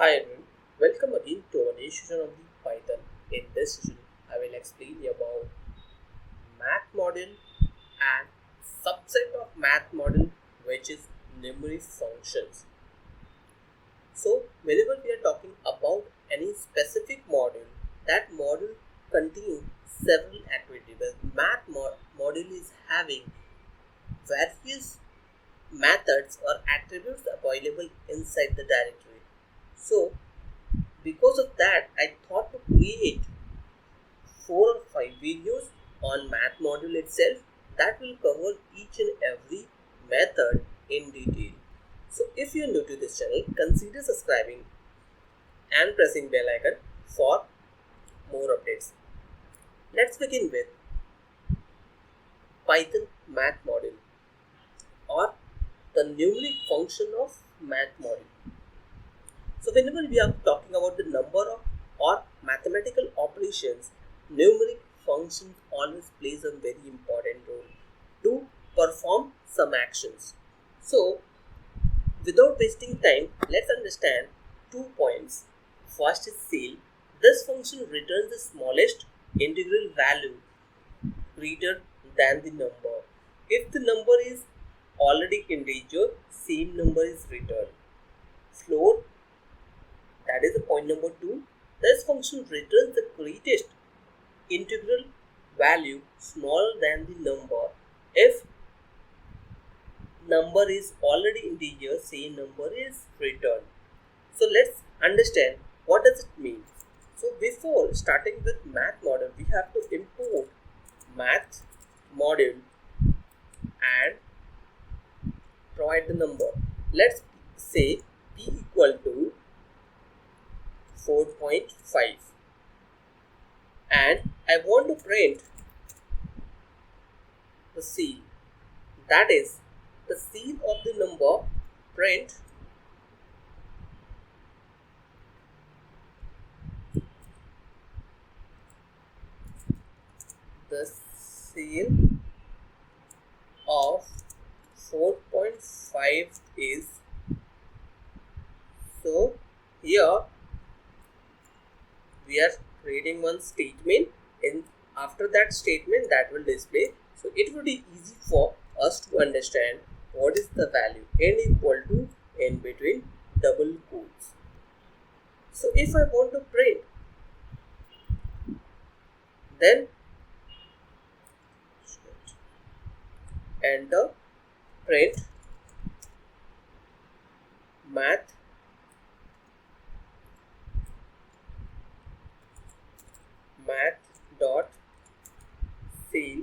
Hi everyone, welcome again to our new session of the Python. In this session, I will explain you about math model and subset of math model which is numeric functions. So whenever we are talking about any specific module, that module contains several activities. The math module is having various methods or attributes available inside the directory. So because of that, I thought to create 4 or 5 videos on math module itself that will cover each and every method in detail. So if you are new to this channel, consider subscribing and pressing bell icon for more updates. Let's begin with Python math module or the numeric function of math module. So whenever we are talking about the number of or mathematical operations, numeric functions always plays a very important role to perform some actions. So without wasting time, let's understand 2 points. First is CEL. This function returns the smallest integral value greater than the number. If the number is already integer, same number is returned. Floor, that is the point number 2. This function returns the greatest integral value smaller than the number. If number is already integer, same number is returned. So let's understand what does it mean. So before starting with math module, we have to import math module and provide the number. Let's say p equal to 4.5 and I want to print the CEL, that is the CEL of the number. Print the CEL of 4.5 is, so here we are creating one statement, and after that statement that will display. So it will be easy for us to understand what is the value n equal to in between double quotes. So if I want to print, then enter print math dot CEL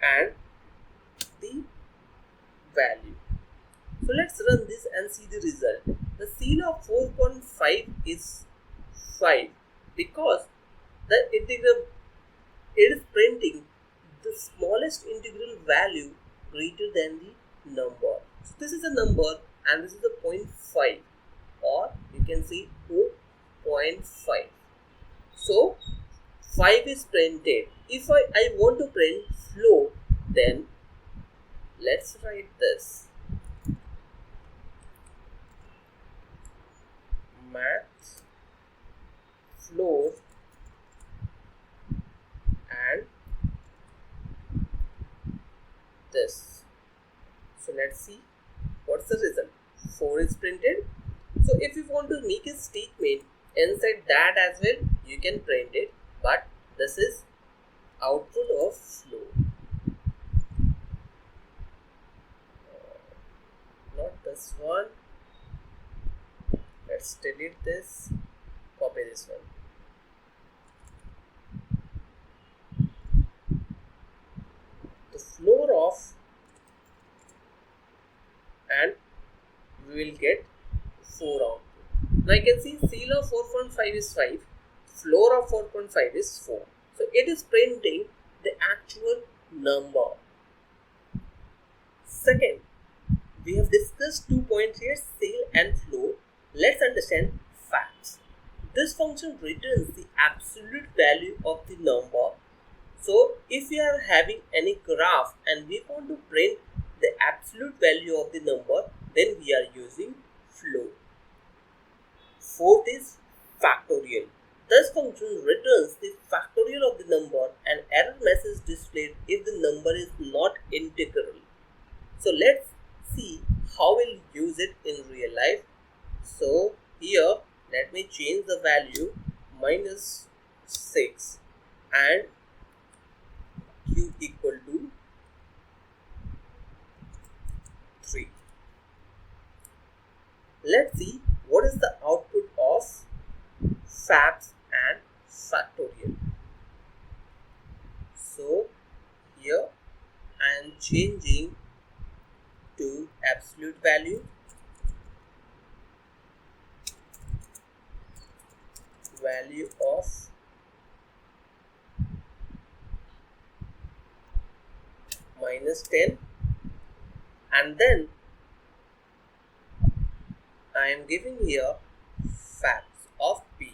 and the value. So let's run this and see the result. The CEL of 4.5 is 5 because the integral, it is printing the smallest integral value greater than the number. So this is a number and this is a 0.5, or you can say 0.5. So 5 is printed. If I want to print floor, then let's write this math floor and this. So let's see what's the result. 4 is printed. So if you want to make a statement inside that as well, you can print it, but this is output of flow. Not this one. Let's delete this, copy this one. The floor of, and we will get 4 output. Now you can see CEL of 4.5 is 5, floor of 4.5 is 4. So it is printing the actual number. Second, we have discussed 2 points here, CEL and floor. Let's understand facts. This function returns the absolute value of the number. So if we are having any graph and we want to print the absolute value of the number, then we are using flow. Fourth is factorial. This function returns the factorial of the number and error message displayed if the number is not integral. So let's see how we'll use it in real life. So here let me change the value minus 6 and q equal to 3. Let's see what is the output of fabs and factorial. So here I am changing to absolute value, value of minus 10, and then I am giving here fabs of p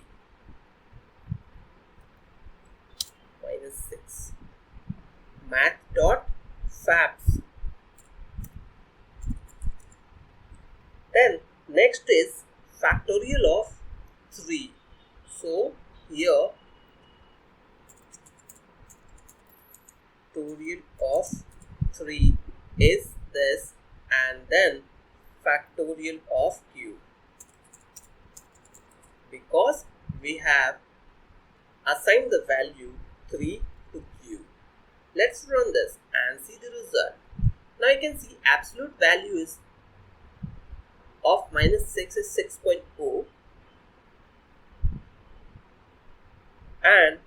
minus 6, math dot fabs. Then next is factorial of 3. So here factorial of 3 is this, and then factorial of q, because we have assigned the value 3 to q. Let's run this and see the result. Now you can see absolute value is of minus 6 is 6.0 and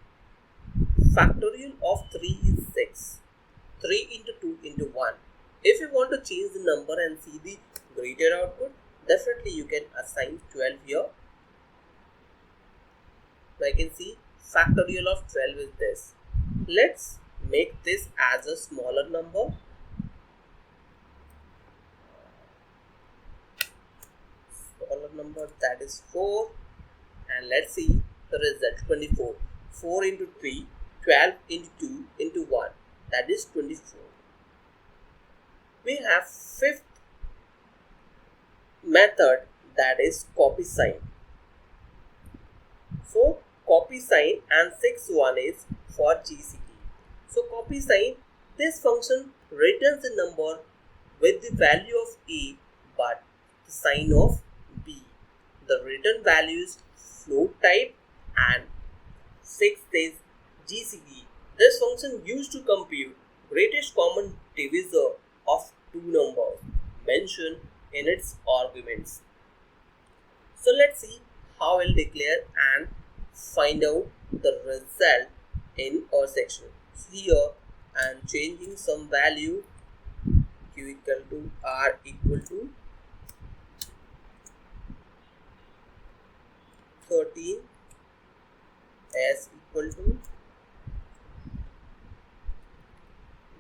factorial of 3 is 6. 3 into 2 into 1. If you want to change the number and see the greater output, definitely you can assign 12 here. Now you can see factorial of 12 is this. Let's make this as a smaller number. Smaller number, that is 4, and let's see the result. 24. 4 into 3, 12 into 2 into 1, that is 24. We have fifth method, that is copy sign. So copy sign, and sixth one is for GCD. So copy sign, this function returns the number with the value of A but the sign of B. The return value is float type, and sixth is GCD. This function used to compute greatest common divisor of two numbers mentioned in its arguments. So let's see how we'll declare and find out the result in our section. So here I am changing some value, q equal to r equal to 13, s equal to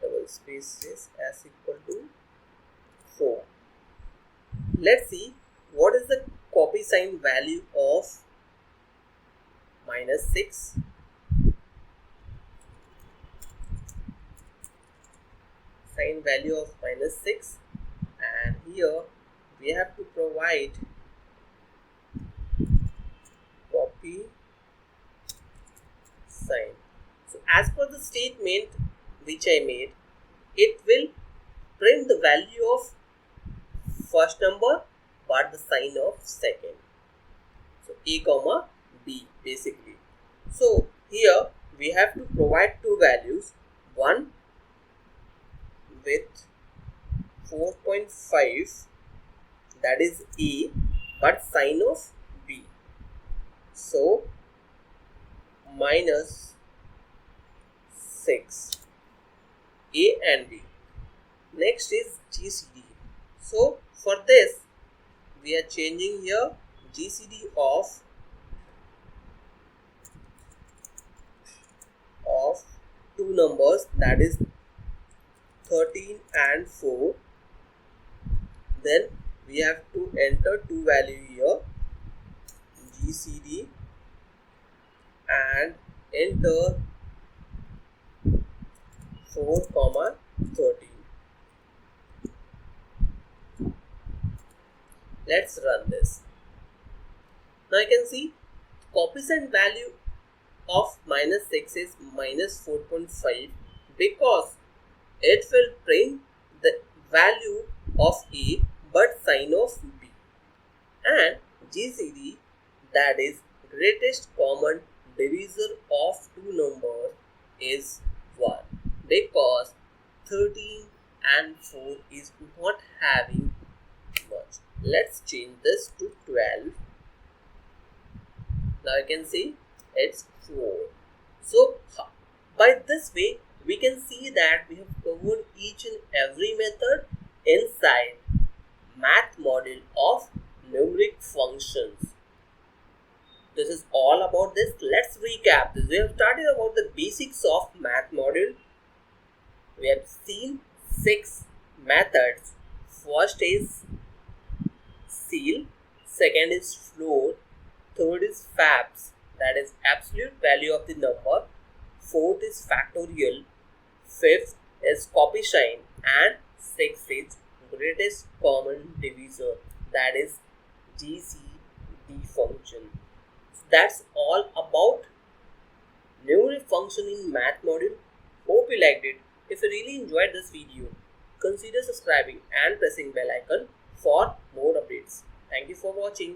double spaces s equal to 4. Let's see what is the copy sign value of minus 6. Sign value of minus 6, and here we have to provide copy sign. So as per the statement which I made, it will print the value of first number but the sign of second. So A comma B basically. So here we have to provide two values, one with 4.5, that is A but sign of B. So minus 6, A and B. Next is GCD. So for this we are changing here GCD of two numbers, that is 13 and 4. Then we have to enter two value here, GCD, and enter 4 comma 13. Let's run this. Now you can see coefficient value of minus 6 is minus 4.5 because it will print the value of A but sign of B, and GCD, that is greatest common divisor of two numbers, is 1 because 13 and 4 is not having much. Let's change this to 12. Now you can see it's 4. So by this way we can see that we have covered each and every method inside math module of numeric functions. This is all about this. Let's recap this. We have started about the basics of math module. We have seen 6 methods. First is seal, second is floor, third is fabs, that is absolute value of the number, fourth is factorial, fifth is coefficient, and sixth is greatest common divisor, that is GCD function. So that's all about numeric function in math module. Hope you liked it. If you really enjoyed this video, consider subscribing and pressing bell icon for more updates. Thank you for watching.